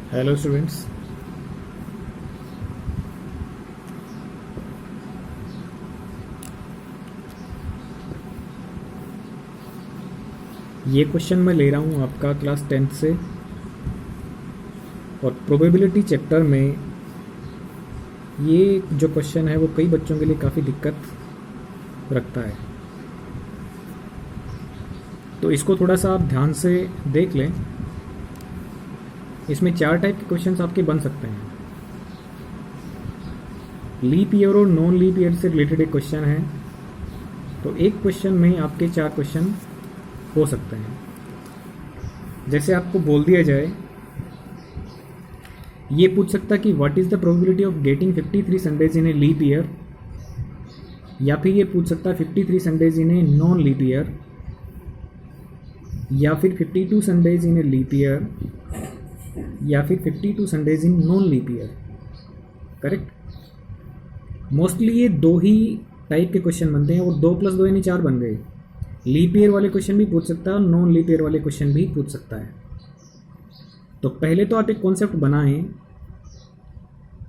Hello students. ये question मैं ले रहा हूँ आपका क्लास 10th से। और प्रोबेबिलिटी चैप्टर में ये जो क्वेश्चन है वो कई बच्चों के लिए काफ़ी दिक्कत रखता है, तो इसको थोड़ा सा आप ध्यान से देख लें। इसमें 4 टाइप के क्वेश्चंस आपके बन सकते हैं। लीप ईयर और नॉन लीप ईयर से रिलेटेड एक क्वेश्चन है, तो एक क्वेश्चन में आपके 4 क्वेश्चन हो सकते हैं। जैसे आपको बोल दिया जाए, ये पूछ सकता है कि what is the probability of getting 53 Sundays in a leap year, या फिर ये पूछ सकता है 53 Sundays in a non leap year, या फिर 52 Sundays in a leap year, या फिर 52 Sundays in non leap year. Correct. Mostly ये 2 ही टाइप के क्वेश्चन बनते हैं, और 2 + 2 यानी 4 बन गए। लीप ईयर वाले क्वेश्चन भी पूछ सकता है और नॉन लीप ईयर वाले क्वेश्चन भी पूछ सकता है। तो पहले तो आप एक कॉन्सेप्ट बनाएं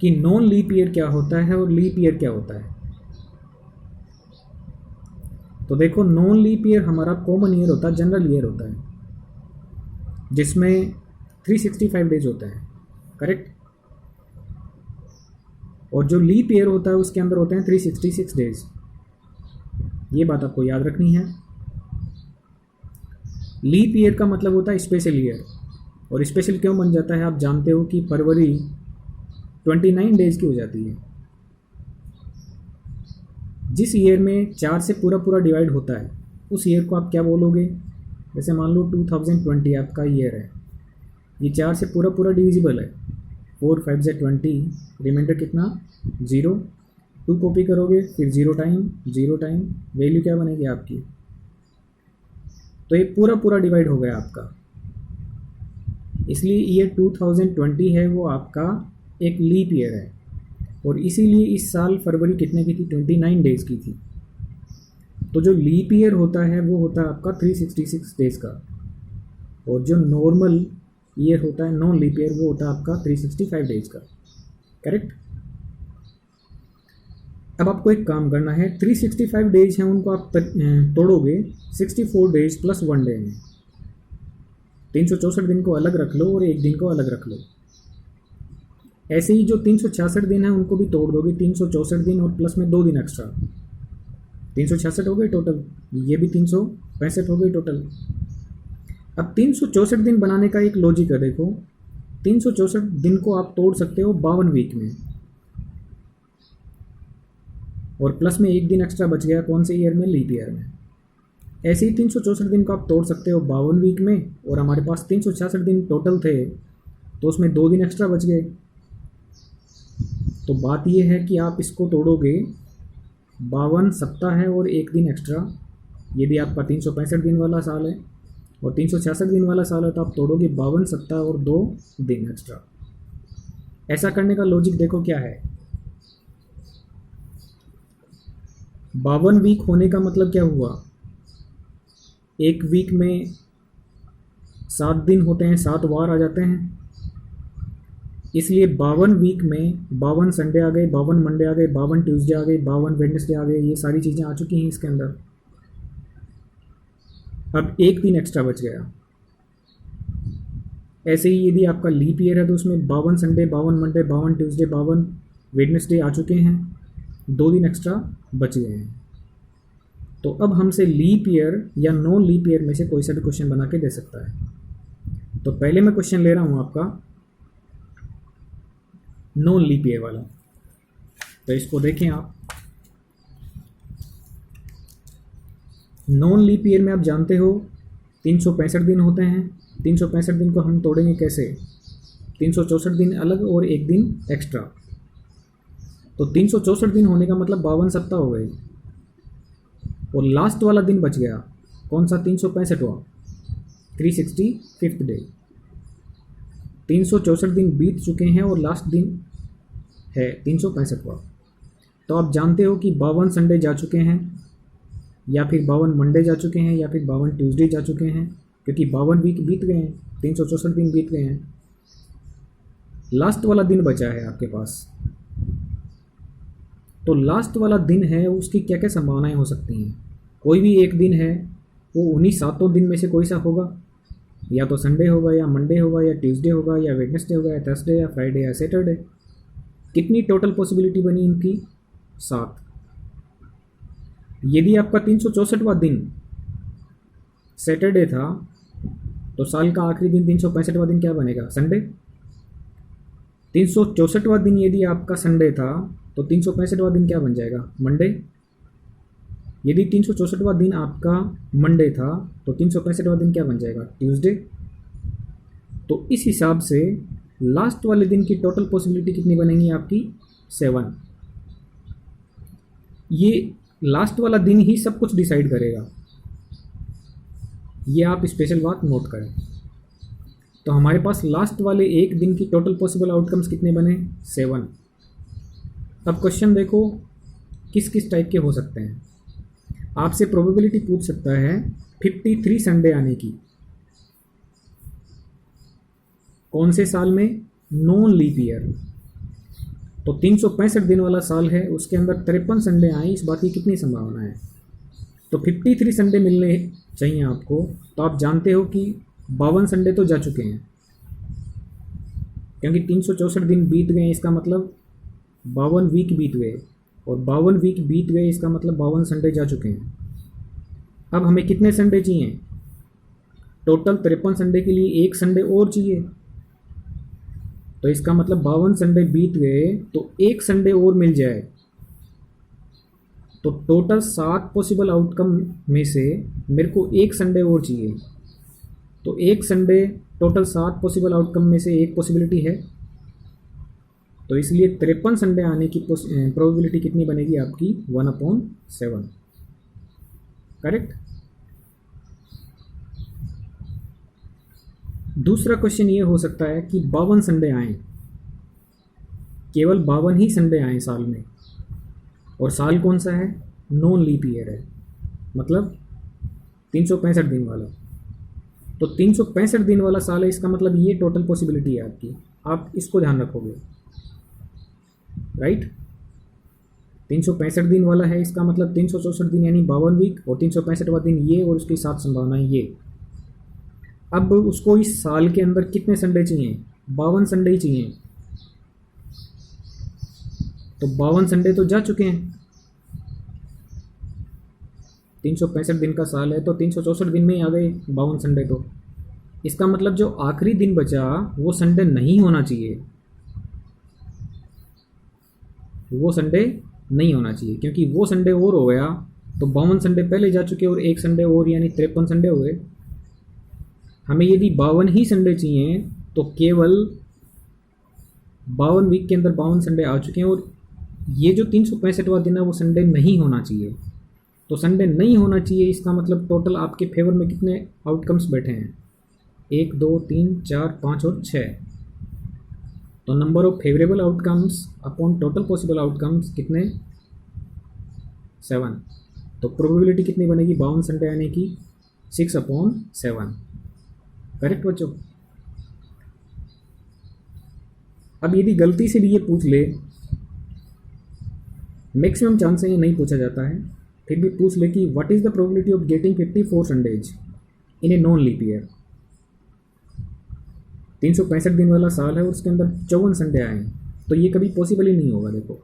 कि नॉन लीप ईयर क्या होता है और लीप ईयर क्या होता है। तो देखो, नॉन लीप ईयर हमारा कॉमन ईयर होता है, जनरल ईयर होता है, जिसमें 365 डेज होते हैं। करेक्ट। और जो लीप ईयर होता है उसके अंदर होते हैं 366 डेज। ये बात आपको याद रखनी है। लीप ईयर का मतलब होता है स्पेशल ईयर। और स्पेशल क्यों बन जाता है, आप जानते हो कि फरवरी 29 डेज की हो जाती है। जिस ईयर में 4 से पूरा पूरा डिवाइड होता है उस ईयर को आप क्या बोलोगे। जैसे मान लो 2020 आपका ईयर है, ये 4 से पूरा पूरा डिविजिबल है। 4 5 से 20, रिमाइंडर कितना 0। 2 कॉपी करोगे फिर 0 टाइम, वैल्यू क्या बनेगी आपकी। तो ये पूरा पूरा डिवाइड हो गया आपका, इसलिए ईयर 2020 है वो आपका एक लीप ईयर है। और इसीलिए इस साल फरवरी कितने की थी, 29 डेज़ की थी। तो जो लीप ईयर होता है वो होता है आपका 366 डेज़ का, और जो नॉर्मल ईयर होता है नॉन लीप ईयर वो होता है आपका 365 डेज़ का। करेक्ट। अब आपको एक काम करना है, 365 डेज हैं उनको आप तोड़ोगे 64 डेज + 1 डे में। 364 दिन को अलग रख लो और एक दिन को अलग रख लो। ऐसे ही जो 366 दिन है उनको भी तोड़ दोगे, 364 दिन और प्लस में 2 दिन एक्स्ट्रा, 366 हो गए टोटल। ये भी 365 हो गई टोटल। अब 364 दिन बनाने का एक लॉजिक है। देखो, 364 दिन को आप तोड़ सकते हो 52 वीक में, और प्लस में एक दिन एक्स्ट्रा बच गया कौन से ईयर में, लीप ईयर में। ऐसे ही 364 दिन को आप तोड़ सकते हो 52 वीक में, और हमारे पास 366 दिन टोटल थे तो उसमें 2 दिन एक्स्ट्रा बच गए। तो बात यह है कि आप इसको तोड़ोगे, 52 सप्ताह है और एक दिन एक्स्ट्रा, ये भी आपका 365 दिन वाला साल है, और 366 दिन वाला साल है, तो आप तोड़ोगे 52 सप्ताह और 2 दिन एक्स्ट्रा। ऐसा करने का लॉजिक देखो क्या है। 52 वीक होने का मतलब क्या हुआ, एक वीक में 7 दिन होते हैं, 7 वार आ जाते हैं, इसलिए 52 वीक में 52 संडे आ गए, 52 मंडे आ गए, 52 ट्यूसडे आ गए, 52 वेडनेसडे आ गए, ये सारी चीज़ें आ चुकी हैं इसके अंदर। अब एक दिन एक्स्ट्रा बच गया। ऐसे ही यदि आपका लीप ईयर है तो उसमें 52 संडे, 52 मंडे, 52 ट्यूसडे, 52 वेडनेसडे आ चुके हैं, 2 दिन एक्स्ट्रा बच गए हैं। तो अब हमसे लीप ईयर या नॉन लीप ईयर में से कोई सा भी क्वेश्चन बना के दे सकता है। तो पहले मैं क्वेश्चन ले रहा हूँ आपका नॉन लीप ईयर वाला, तो इसको देखें आप। नॉन लीप ईयर में आप जानते हो 365 दिन होते हैं। 365 दिन को हम तोड़ेंगे कैसे, 364 दिन अलग और एक दिन एक्स्ट्रा। तो 364 दिन होने का मतलब 52 सप्ताह हो गए, और लास्ट वाला दिन बच गया कौन सा, 365वां, 365th डे। 364 दिन बीत चुके हैं और लास्ट दिन है 365वां। तो आप जानते हो कि 52 संडे जा चुके हैं, या फिर 52 मंडे जा चुके हैं, या फिर 52 ट्यूसडे जा चुके हैं, क्योंकि 52 वीक बीत गए हैं, 364 दिन बीत गए हैं। लास्ट वाला दिन बचा है आपके पास, तो लास्ट वाला दिन है उसकी क्या क्या संभावनाएं हो सकती हैं। कोई भी एक दिन है वो उन्हीं 7 दिन में से कोई सा होगा, या तो संडे होगा या मंडे होगा या ट्यूसडे होगा या वेडनेसडे होगा या थर्सडे या फ्राइडे या सैटरडे। कितनी टोटल पॉसिबिलिटी बनी इनकी? 7। यदि आपका 364वां दिन सैटरडे था तो साल का आखिरी दिन 365वां दिन क्या बनेगा? संडे। 364वां दिन यदि आपका संडे था तो 365वां दिन क्या बन जाएगा? मंडे। यदि 364वां दिन आपका मंडे था तो 365वां दिन क्या बन जाएगा? ट्यूसडे। तो इस हिसाब से लास्ट वाले दिन की टोटल पॉसिबिलिटी कितनी बनेगी आपकी? 7। ये लास्ट वाला दिन ही सब कुछ डिसाइड करेगा, ये आप स्पेशल बात नोट करें। तो हमारे पास लास्ट वाले एक दिन की टोटल पॉसिबल आउटकम्स कितने बने? 7। अब क्वेश्चन देखो किस किस टाइप के हो सकते हैं। आपसे प्रोबेबिलिटी पूछ सकता है 53 संडे आने की। कौन से साल में? Non leap year. तो 365 दिन वाला साल है, उसके अंदर 53 संडे आए, इस बात की कितनी संभावना है? तो 53 संडे मिलने चाहिए आपको। तो आप जानते हो कि 52 संडे तो जा चुके हैं, क्योंकि 364 दिन बीत गए, इसका मतलब 52 वीक बीत गए, और 52 वीक बीत गए इसका मतलब 52 संडे जा चुके हैं। अब हमें कितने संडे चाहिए? टोटल 53 संडे के लिए एक संडे और चाहिए, तो इसका मतलब 52 संडे बीत गए तो एक संडे और मिल जाए। तो टोटल 7 पॉसिबल आउटकम में से मेरे को एक संडे और चाहिए, तो एक संडे टोटल 7 पॉसिबल आउटकम में से एक पॉसिबिलिटी है, तो इसलिए 53 संडे आने की प्रोबेबिलिटी कितनी बनेगी आपकी? 1/7। करेक्ट। दूसरा क्वेश्चन ये हो सकता है कि 52 संडे आए, केवल 52 ही संडे आए साल में, और साल कौन सा है? नॉन लीप ईयर है, मतलब 365 दिन वाला। तो 365 दिन वाला साल है, इसका मतलब ये टोटल पॉसिबिलिटी है आपकी, आप इसको ध्यान रखोगे, राइट। 365 दिन वाला है, इसका मतलब 364 दिन यानी 52 वीक, और 365वां दिन ये, और उसकी 7 संभावनाएं ये। अब उसको इस साल के अंदर कितने संडे चाहिए? 52 संडे ही चाहिए। तो 52 संडे तो जा चुके हैं, 365 दिन का साल है, तो 364 दिन में ही आ गए 52 संडे। तो इसका मतलब जो आखिरी दिन बचा वो संडे नहीं होना चाहिए, वो संडे नहीं होना चाहिए, क्योंकि वो संडे और हो गया तो 52 संडे पहले जा चुके और एक संडे और, यानी 53 संडे हो गए। हमें यदि 52 ही संडे चाहिए तो केवल 52 वीक के अंदर 52 संडे आ चुके हैं, और ये जो 365वां दिन है वो संडे नहीं होना चाहिए। तो संडे नहीं होना चाहिए, इसका मतलब टोटल आपके फेवर में कितने आउटकम्स बैठे हैं? 1 2 3 4 5 और 6। तो number of favourable outcomes upon total possible outcomes कितने? 7। तो प्रोबेबिलिटी कितनी बनेगी 52 संडे आने की? 6/7। करेक्ट बच्चों। अब यदि गलती से भी ये पूछ ले, मैक्सिमम चांस है ये नहीं पूछा जाता है, फिर भी पूछ ले कि what is the probability of getting 54 Sundays in a non leap year. 365 दिन वाला साल है और उसके अंदर 54 संडे आए हैं, तो ये कभी पॉसिबल ही नहीं होगा। देखो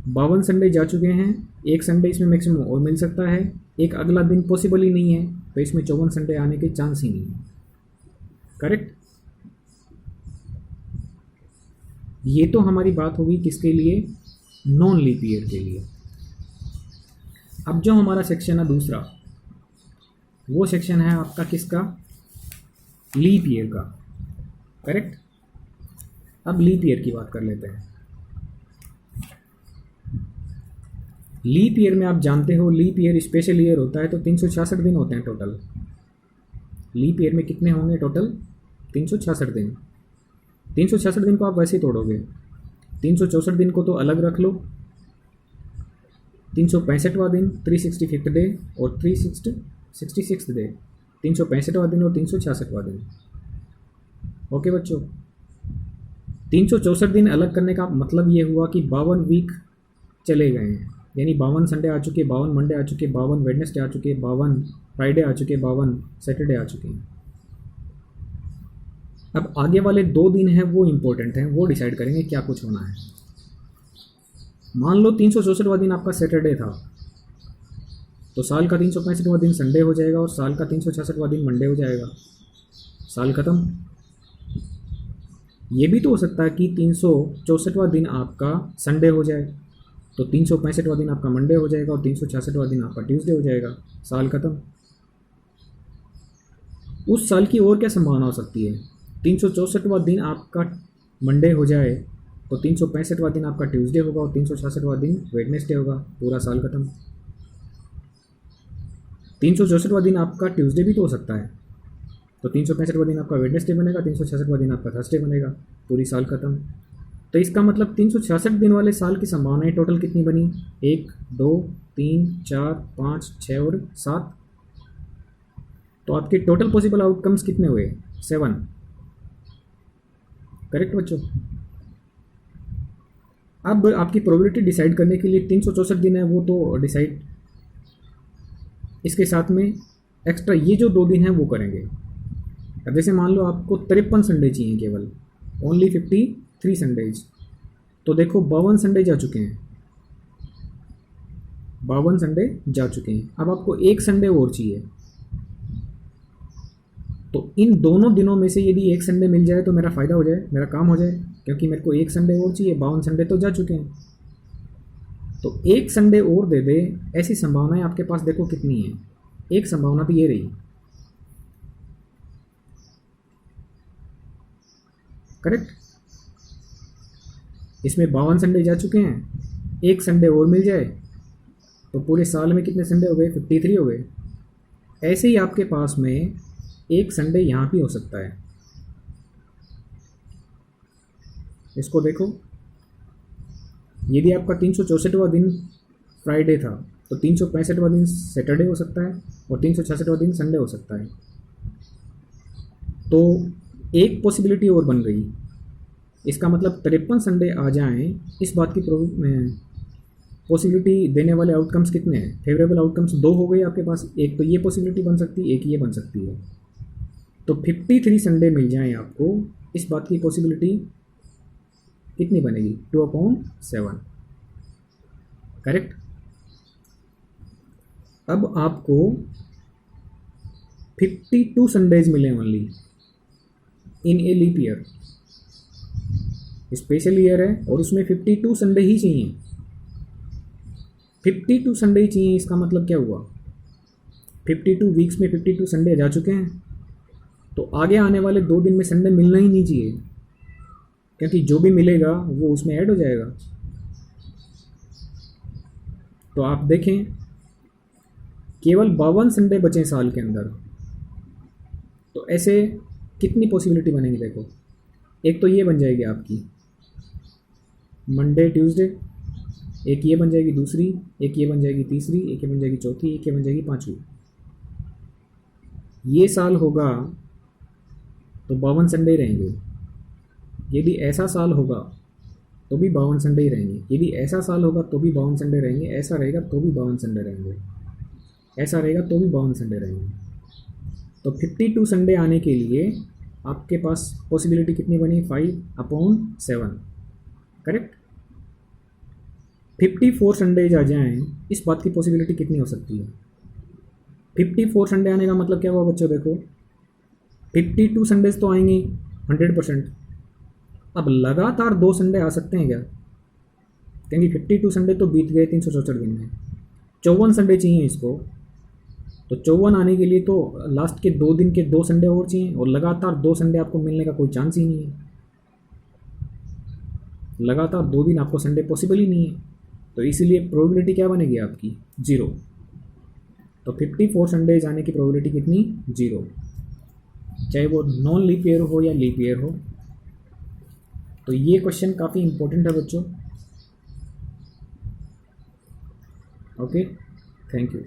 52 संडे जा चुके हैं, एक संडे इसमें मैक्सिमम और मिल सकता है, एक अगला दिन पॉसिबल ही नहीं है, तो इसमें 54 संडे आने के चांस ही नहीं है। करेक्ट। ये तो हमारी बात होगी किसके लिए? नॉन लीप ईयर के लिए। अब जो हमारा सेक्शन है दूसरा, वो सेक्शन है आपका किसका? लीप ईयर का। करेक्ट। अब लीप ईयर की बात कर लेते हैं। लीप ईयर में आप जानते हो लीप ईयर स्पेशल ईयर होता है, तो 366 दिन होते हैं टोटल। लीप ईयर में कितने होंगे टोटल? 366 दिन। 366 दिन को आप वैसे ही तोड़ोगे, 364 दिन को तो अलग रख लो, 365वां दिन 365th डे और 366th डे, 365वां दिन और 366वां दिन। ओके बच्चों। 364 दिन अलग करने का मतलब ये हुआ कि 52 वीक चले गए हैं, यानी 52 संडे आ चुके, 52 मंडे आ चुके, 52 वेडनेसडे आ चुके, 52 फ्राइडे आ चुके, 52 सैटरडे आ चुके हैं। अब आगे वाले 2 दिन हैं वो इम्पोर्टेंट हैं, वो डिसाइड करेंगे क्या कुछ होना है। मान लो 364वां दिन आपका सैटरडे था, तो साल का 365वां दिन संडे हो जाएगा और साल का 366वां दिन मंडे हो जाएगा, साल ख़त्म। ये भी तो हो सकता है कि 364वां दिन आपका संडे हो जाए, तो 365वां दिन आपका मंडे हो जाएगा और 366वां दिन आपका ट्यूसडे हो जाएगा, साल ख़त्म। उस साल की और क्या संभावना हो सकती है? 364वां दिन आपका मंडे हो जाए तो 365वां दिन आपका ट्यूसडे होगा और 366वां दिन वेडनेसडे होगा, पूरा साल ख़त्म। 364वां दिन आपका ट्यूसडे भी तो हो सकता है, तो 365वां दिन आपका वेडनेसडे बनेगा, 366वां दिन आपका थर्सडे बनेगा, पूरी साल ख़त्म। तो इसका मतलब 366 दिन वाले साल की संभावनाएं टोटल कितनी बनी? 1 2 3 4 5 6 और 7। तो आपके टोटल पॉसिबल आउटकम्स कितने हुए? 7। करेक्ट बच्चों। अब आपकी प्रोबेबिलिटी डिसाइड करने के लिए 364 दिन है वो तो डिसाइड, इसके साथ में एक्स्ट्रा ये जो 2 दिन हैं वो करेंगे। अब जैसे मान लो आपको 53 संडे चाहिए, केवल ओनली 53 संडेज, तो देखो 52 संडे जा चुके हैं, 52 संडे जा चुके हैं। अब आपको 1 संडे और चाहिए, तो इन दोनों दिनों में से यदि 1 संडे मिल जाए तो मेरा फ़ायदा हो जाए, मेरा काम हो जाए, क्योंकि मेरे को 1 संडे और चाहिए, 52 संडे तो जा चुके हैं। तो 1 संडे और दे दे, ऐसी संभावनाएं आपके पास देखो कितनी है। एक संभावना तो ये रही, करेक्ट। इसमें 52 संडे जा चुके हैं, 1 संडे और मिल जाए तो पूरे साल में कितने संडे हो गए? 53 हो गए। ऐसे ही आपके पास में 1 संडे यहाँ भी हो सकता है। इसको देखो, यदि आपका 364वां दिन फ्राइडे था तो 365वां दिन सैटरडे हो सकता है और 366वां दिन संडे हो सकता है। तो एक पॉसिबिलिटी और बन गई, इसका मतलब 53 संडे आ जाएं, इस बात की पॉसिबिलिटी देने वाले आउटकम्स कितने हैं? फेवरेबल आउटकम्स 2 हो गए आपके पास, एक तो ये पॉसिबिलिटी बन सकती है, एक ये बन सकती है। तो 53 संडे मिल जाएं आपको, इस बात की पॉसिबिलिटी कितनी बनेगी? 2/7, करेक्ट। अब आपको 52 संडेज मिले only in a leap year, special year है और उसमें 52 संडे ही चाहिए, 52 संडे ही चाहिए। इसका मतलब क्या हुआ? 52 वीक्स में 52 संडे जा चुके हैं, तो आगे आने वाले 2 दिन में संडे मिलना ही नहीं चाहिए, क्योंकि जो भी मिलेगा वो उसमें ऐड हो जाएगा। तो आप देखें, केवल 52 संडे बचे साल के अंदर, तो ऐसे कितनी पॉसिबिलिटी बनेगी? देखो, एक तो ये बन जाएगी आपकी मंडे ट्यूसडे, एक ये बन जाएगी दूसरी, एक ये बन जाएगी तीसरी, एक ये बन जाएगी चौथी, एक ये बन जाएगी पांचवी। ये साल होगा तो 52 संडे ही रहेंगे। यदि ऐसा साल होगा तो भी 52 संडे ही रहेंगे, यदि ऐसा साल होगा तो भी 52 संडे रहेंगे, ऐसा रहेगा तो भी 52 संडे रहेंगे, ऐसा रहेगा तो भी 52 संडे रहेंगे। तो 52 संडे आने के लिए आपके पास पॉसिबिलिटी कितनी बनी? 5/7, करेक्ट। 54 संडेज आ जाएं, इस बात की पॉसिबिलिटी कितनी हो सकती है? 54 संडे आने का मतलब क्या हुआ बच्चों? देखो, 52 संडेज तो आएंगे 100%। अब लगातार 2 संडे आ सकते हैं क्या? क्योंकि 52 संडे तो बीत गए 364 दिन में, 54 संडे चाहिए इसको। तो 54 आने के लिए तो लास्ट के 2 दिन के 2 संडे और चाहिए, और लगातार 2 संडे आपको मिलने का कोई चांस ही नहीं है। लगातार 2 दिन आपको संडे पॉसिबल ही नहीं है, तो इसीलिए प्रोबेबिलिटी क्या बनेगी आपकी? 0। तो 54 संडे जाने की प्रोबेबिलिटी कितनी? 0, चाहे वो नॉन लीप ईयर हो या लीप ईयर हो। तो ये क्वेश्चन काफ़ी इंपॉर्टेंट है बच्चों। Okay, thank you.